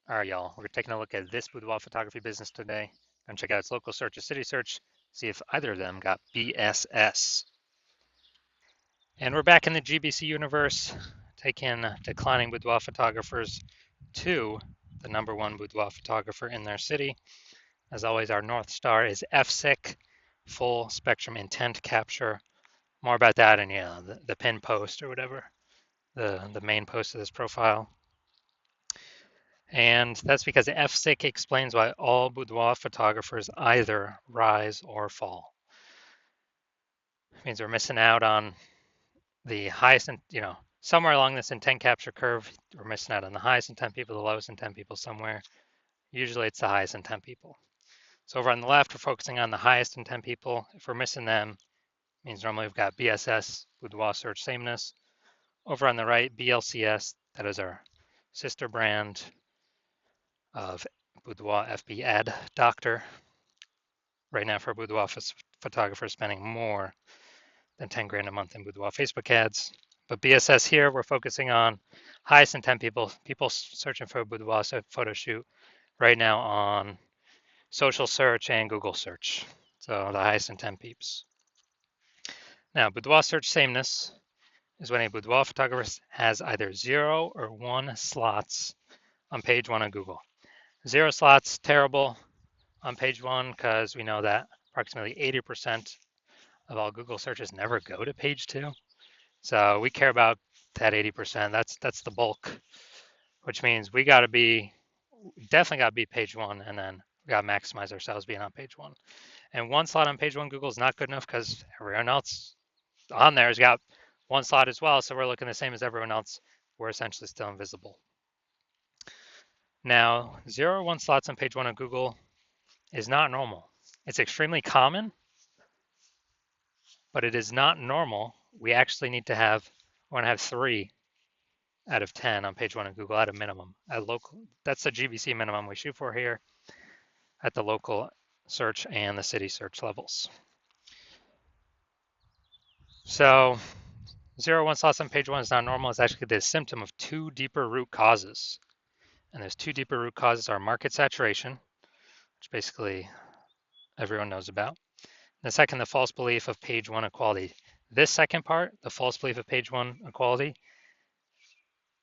All right, y'all, we're taking a look at this boudoir photography business today. Gonna check out its local search or city search, see if either of them got BSS. And we're back in the GBC universe, taking declining boudoir photographers to the #1 boudoir photographer in their city. As always, our North Star is FSIC, full spectrum intent capture. More about that in the pin post or whatever, the main post of this profile. And that's because FSIC explains why all boudoir photographers either rise or fall. It means we're missing out on the highest, somewhere along this intent capture curve, we're missing out on the highest intent people, the lowest intent people somewhere. Usually it's the highest intent people. So over on the left, we're focusing on the highest intent people. If we're missing them, it means normally we've got BSS, boudoir search sameness. Over on the right, BLCS, that is our sister brand of Boudoir FB Ad Doctor. Right now for boudoir photographers spending more than 10 grand a month in boudoir Facebook ads. But BSS here, we're focusing on highest intent people searching for a boudoir photo shoot right now on social search and Google search. So the highest intent peeps. Now, boudoir search sameness is when a boudoir photographer has either 0 or 1 slots on page 1 of Google. 0 slots, terrible on page 1 because we know that approximately 80% of all Google searches never go to page 2. So we care about that 80%. That's the bulk, which means we definitely got to be page 1, and then we got to maximize ourselves being on page 1. And 1 slot on page 1 Google is not good enough because everyone else on there has got 1 slot as well. So we're looking the same as everyone else. We're essentially still invisible. Now, 0 or 1 slots on page 1 of Google is not normal. It's extremely common, but it is not normal. We actually need to have 3 out of 10 on page 1 of Google at a minimum. That's the GBC minimum we shoot for here at the local search and the city search levels. So 0 1 slots on page 1 is not normal. It's actually the symptom of 2 deeper root causes. And those 2 deeper root causes are market saturation, which basically everyone knows about. The second, the false belief of page 1 equality. This second part, the false belief of page 1 equality,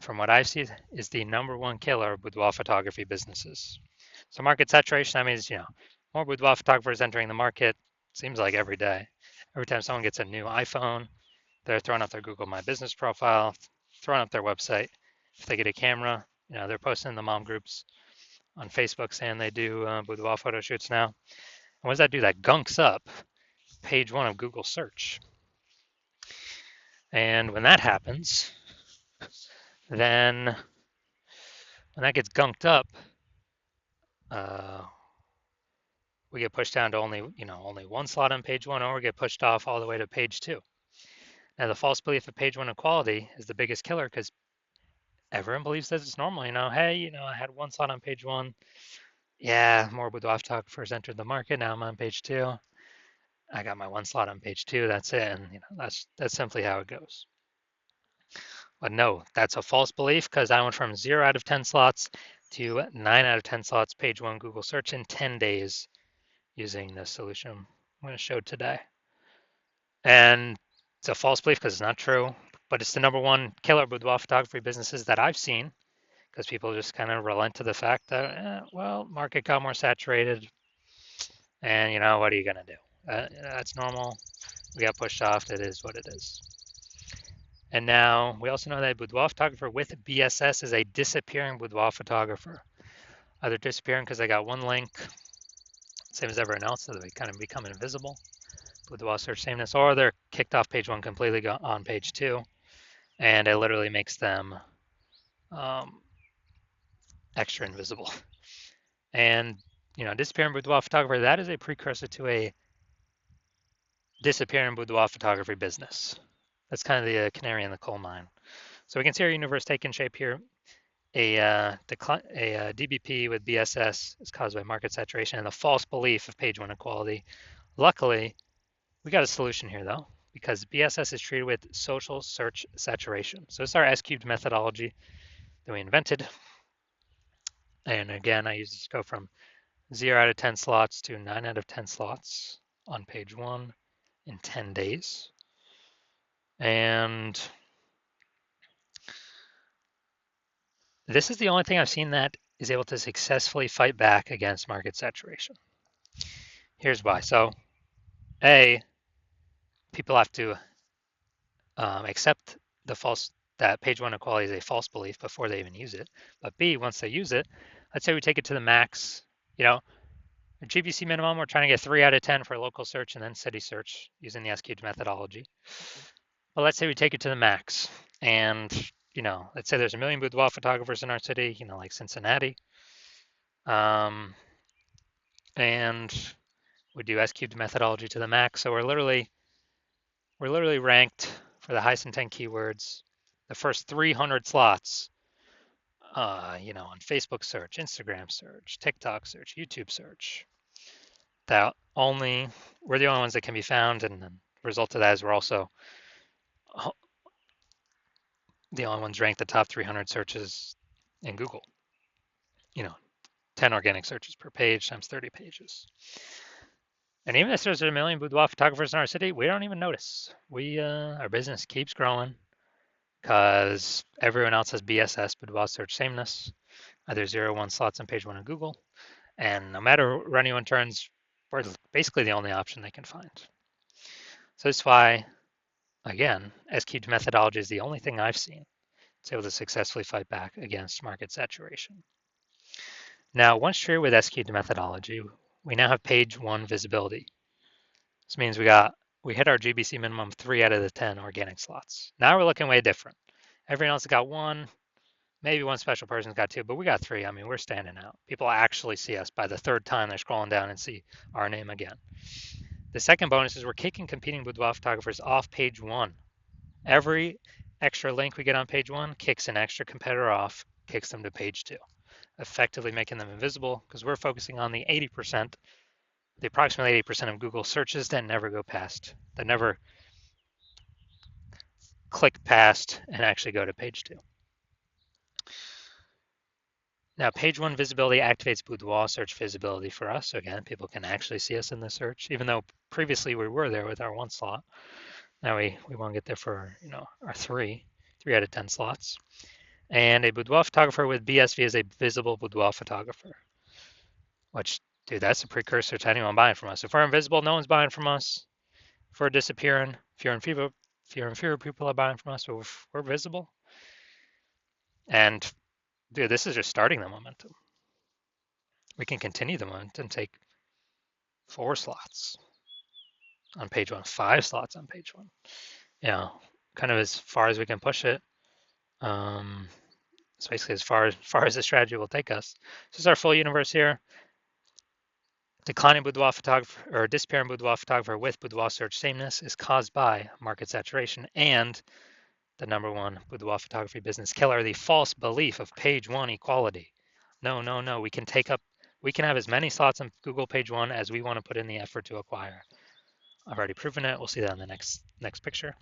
from what I've seen, is the #1 killer of boudoir photography businesses. So market saturation, that means, more boudoir photographers entering the market, seems like every day. Every time someone gets a new iPhone, they're throwing up their Google My Business profile, throwing up their website. If they get a camera, they're posting in the mom groups on Facebook saying they do boudoir photo shoots now. And what does that do? That gunks up page 1 of Google search. And when that happens, then when that gets gunked up, we get pushed down to only 1 slot on page 1, or we get pushed off all the way to page 2. Now, the false belief of page 1 equality is the biggest killer because everyone believes that it's normal. Hey, I had 1 slot on page 1. Yeah, more boudoir photographers entered the market. Now I'm on page 2. I got my 1 slot on page 2. That's it, and that's simply how it goes. But no, that's a false belief because I went from 0 out of 10 slots to 9 out of 10 slots page 1 Google search in 10 days using the solution I'm going to show today. And it's a false belief because it's not true, but it's the #1 killer boudoir photography businesses that I've seen because people just kind of relent to the fact that, market got more saturated, and what are you going to do? That's normal. We got pushed off. It is what it is. And now we also know that a boudoir photographer with BSS is a disappearing boudoir photographer. Either disappearing because they got 1 link, same as everyone else, so they kind of become invisible, boudoir search sameness, or they're kicked off page 1 completely on page 2, and it literally makes them extra invisible. And disappearing boudoir photographer, that is a precursor to a disappearing boudoir photography business. That's kind of the canary in the coal mine. So we can see our universe taking shape here. A DBP with BSS is caused by market saturation and the false belief of page 1 equality. Luckily, we got a solution here though, because BSS is treated with social search saturation. So it's our S-cubed methodology that we invented. And again, I use this to go from 0 out of 10 slots to 9 out of 10 slots on page 1 in 10 days. And this is the only thing I've seen that is able to successfully fight back against market saturation. Here's why. So, A, people have to accept that page 1 equality is a false belief before they even use it. But B, once they use it, let's say we take it to the max, you know, a GBC minimum, we're trying to get 3 out of 10 for local search and then city search using the S-cubed methodology. But let's say we take it to the max and, let's say there's a million boudoir photographers in our city, like Cincinnati. And we do S-cubed methodology to the max. So we're literally ranked for the highest intent keywords, the first 300 slots, on Facebook search, Instagram search, TikTok search, YouTube search. We're the only ones that can be found, and the result of that is we're also the only ones ranked the top 300 searches in Google. 10 organic searches per page times 30 pages. And even if there's a million boudoir photographers in our city, we don't even notice. Our business keeps growing because everyone else has BSS, boudoir search sameness, either 0 or 1 slots on page 1 of Google. And no matter where anyone turns, we're basically the only option they can find. So that's why, again, S-cubed methodology is the only thing I've seen that's able to successfully fight back against market saturation. Now, once true with S-cubed methodology, we now have page 1 visibility. This means we hit our GBC minimum 3 out of the 10 organic slots. Now we're looking way different. Everyone else got 1, maybe one special person's got 2, but we got 3. I mean, we're standing out. People actually see us by the 3rd time they're scrolling down and see our name again. The second bonus is we're kicking competing boudoir photographers off page 1. Every extra link we get on page 1 kicks an extra competitor off, kicks them to page 2, effectively making them invisible because we're focusing on the approximately 80% of Google searches that never go past, that never click past and actually go to page 2. Now, page 1 visibility activates boudoir search visibility for us. So again, people can actually see us in the search, even though previously we were there with our 1 slot. Now we want to get there for our 3 out of 10 slots. And a boudoir photographer with BSV is a visible boudoir photographer, which, dude, that's a precursor to anyone buying from us. If we're invisible, no one's buying from us. If we're disappearing, fewer and fewer people are buying from us, but if we're visible. And dude, this is just starting the momentum. We can continue the momentum, take 4 slots on page 1, 5 slots on page 1. Kind of as far as we can push it. It's basically as far as the strategy will take us. This is our full universe here. Declining boudoir photographer or disappearing boudoir photographer with boudoir search sameness is caused by market saturation and the number 1 boudoir photography business killer, the false belief of page 1 equality. No. We can have as many slots on Google page 1 as we want to put in the effort to acquire. I've already proven it. We'll see that in the next picture.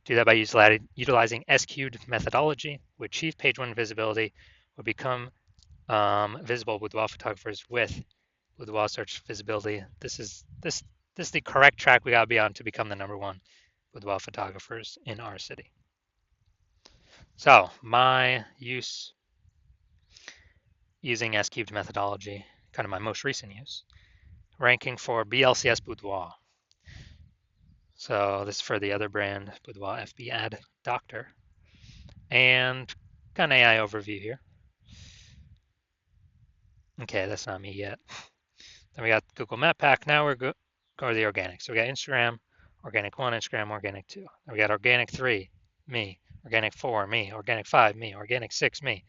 Do that by utilizing S-cubed methodology. We achieve page 1 visibility. We become visible boudoir photographers with boudoir search visibility. This is the correct track we got to be on to become the number 1 boudoir photographers in our city. So my use using S-cubed methodology, kind of my most recent use, ranking for BLCS Boudoir. So this is for the other brand, Boudoir FB Ad Doctor. And got an AI overview here. Okay, that's not me yet. Then we got Google Map Pack. Now we're go to the organic. So we got Instagram, Organic 1, Instagram, Organic 2. Then we got Organic 3, me. Organic 4, me. Organic 5, me. Organic 6, me.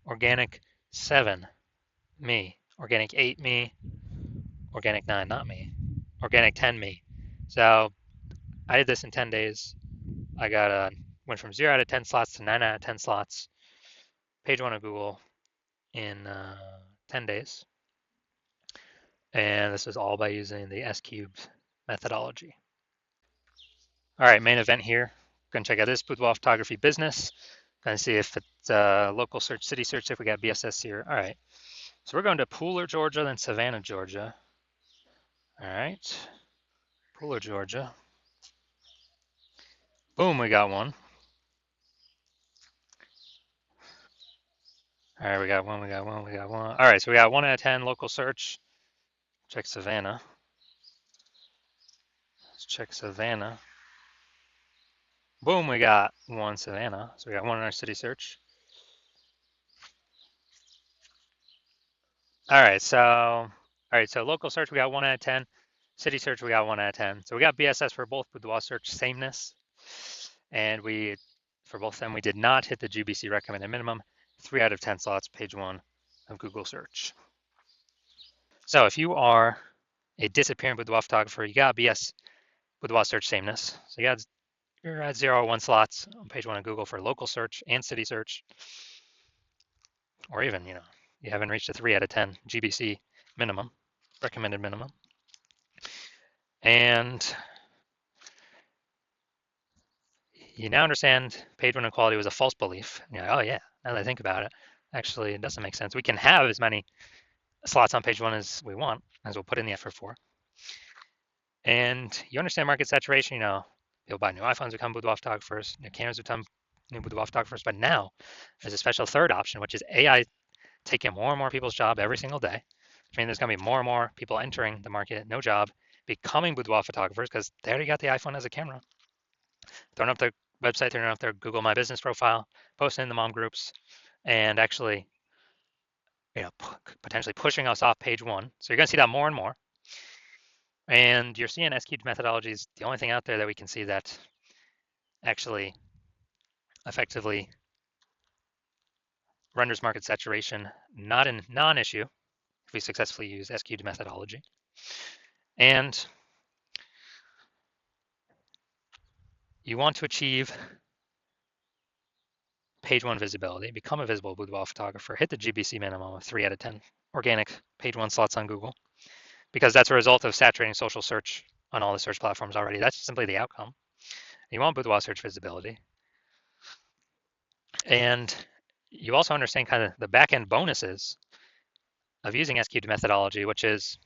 Organic 7, me. Organic 8, me. Organic 9, not me. Organic 10, me. So I did this in 10 days. I went from 0 out of 10 slots to 9 out of 10 slots. Page 1 of Google in 10 days. And this was all by using the S-cubed methodology. All right, main event here. Go and check out this boudoir photography business. Gonna see if it's local search, city search, if we got BSS here. All right. So we're going to Pooler, Georgia, then Savannah, Georgia. All right. Pooler, Georgia. Boom, we got one. All right, we got one, we got one, we got one. All right, so we got 1 out of 10 local search. Check Savannah. Let's check Savannah. Boom, we got one Savannah. So we got one in our city search. All right, so local search we got 1 out of 10. City search we got 1 out of 10. So we got BSS for both Boudoir search sameness, and we for both of them we did not hit the GBC recommended minimum. 3 out of 10 slots, page 1 of Google search. So if you are a disappearing boudoir photographer, you got BS boudoir search sameness. So you're at 0 or 1 slots on page 1 of Google for local search and city search, or even you haven't reached a 3 out of 10 GBC minimum, recommended minimum. And you now understand page 1 equality was a false belief. And you're like, oh yeah, now that I think about it, actually it doesn't make sense. We can have as many slots on page 1 as we want, as we'll put in the effort for. And you understand market saturation, people buy new iPhones become boudoir photographers, new cameras become new boudoir photographers, but now there's a special third option, which is AI taking more and more people's job every single day. Which means there's gonna be more and more people entering the market, no job, becoming boudoir photographers because they already got the iPhone as a camera. Throwing up their website, throwing up their Google My Business profile, posting in the mom groups, and actually, potentially pushing us off page 1. So you're gonna see that more and more. And you're seeing SQ methodology is the only thing out there that we can see that actually effectively renders market saturation not a non-issue if we successfully use SQ methodology. And you want to achieve page 1 visibility, become a visible boudoir photographer, hit the GBC minimum of 3 out of 10 organic page 1 slots on Google, because that's a result of saturating social search on all the search platforms already. That's simply the outcome. You want boudoir search visibility. And you also understand kind of the back-end bonuses of using SQ methodology, which is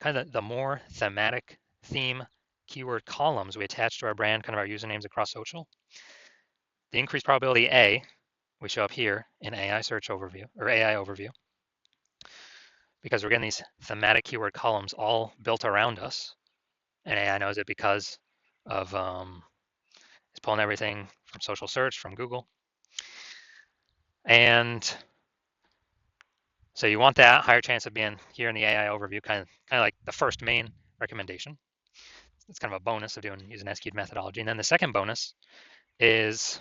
kind of the more thematic theme keyword columns we attach to our brand, kind of our usernames across social. The increased probability A, we show up here in AI search overview or AI overview, because we're getting these thematic keyword columns all built around us. And AI knows it because of it's pulling everything from social search, from Google. And so you want that higher chance of being here in the AI overview, kind of like the first main recommendation. It's kind of a bonus of using SQ methodology. And then the second bonus is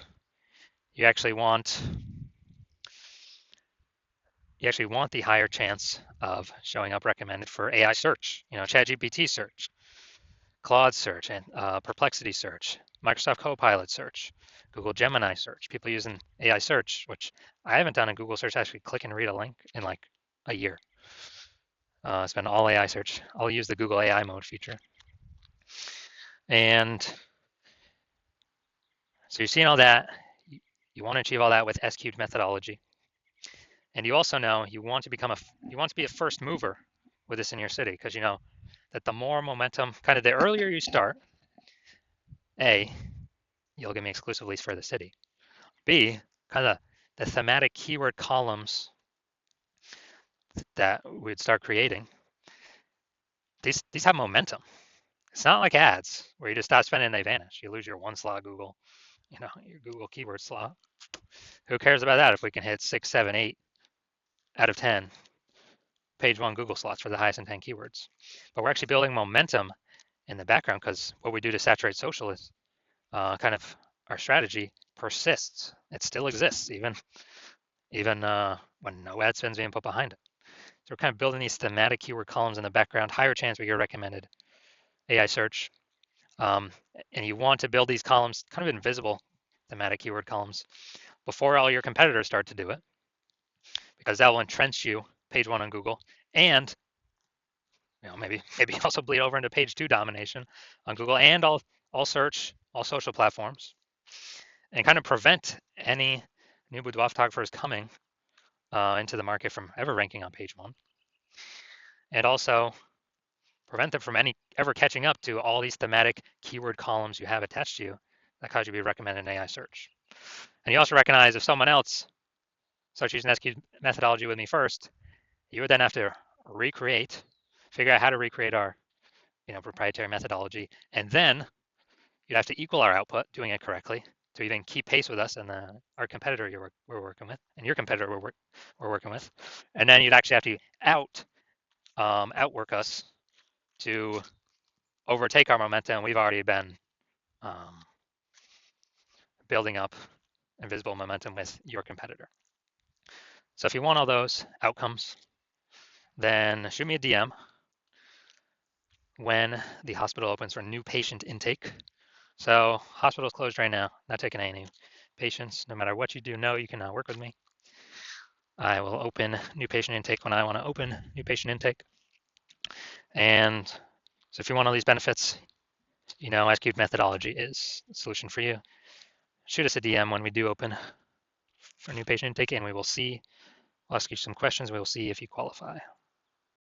you actually want the higher chance of showing up recommended for AI search, ChatGPT search, Claude search, and Perplexity search, Microsoft Copilot search, Google Gemini search, people using AI search, which I haven't done in Google search, actually click and read a link in like a year. It's been all AI search. I'll use the Google AI mode feature. And so you're seeing all that. You want to achieve all that with SQ methodology. And you also know you want to be a first mover with this in your city, because you know that the more momentum, kind of the earlier you start, A, you'll give me exclusive leads for the city. B, kind of the thematic keyword columns that we'd start creating, these have momentum. It's not like ads where you just stop spending and they vanish. You lose your 1 slot Google, your Google keyword slot. Who cares about that if we can hit 6, 7, 8 out of 10 page 1 Google slots for the highest intent keywords? But we're actually building momentum in the background, because what we do to saturate social is kind of our strategy persists. It still exists even when no ad spend's being put behind it. So we're kind of building these thematic keyword columns in the background, higher chance we get recommended AI search. And you want to build these columns, kind of invisible thematic keyword columns, before all your competitors start to do it, because that will entrench you page 1 on Google, and maybe also bleed over into page 2 domination on Google and all search, all social platforms. and kind of prevent any new boudoir photographers coming into the market from ever ranking on page one, and also prevent them from any ever catching up to all these thematic keyword columns you have attached to you that cause you to be recommended in AI search. And you also recognize if someone else starts using SQ methodology with me first, you would then have to figure out how to recreate our proprietary methodology, and then you'd have to equal our output doing it correctly to even keep pace with us and our competitor we're working with, and your competitor we're working with, and then you'd actually have to outwork us to overtake our momentum. We've already been um, building up invisible momentum with your competitor. So if you want all those outcomes, then shoot me a DM when the hospital opens for new patient intake. So hospital's closed right now, not taking any patients. No matter what you do, you can work with me. I will open new patient intake when I want to open new patient intake. And so if you want all these benefits, SQ methodology is the solution for you. Shoot us a DM when we do open for new patient intake, and we will see. I'll ask you some questions. We will see if you qualify.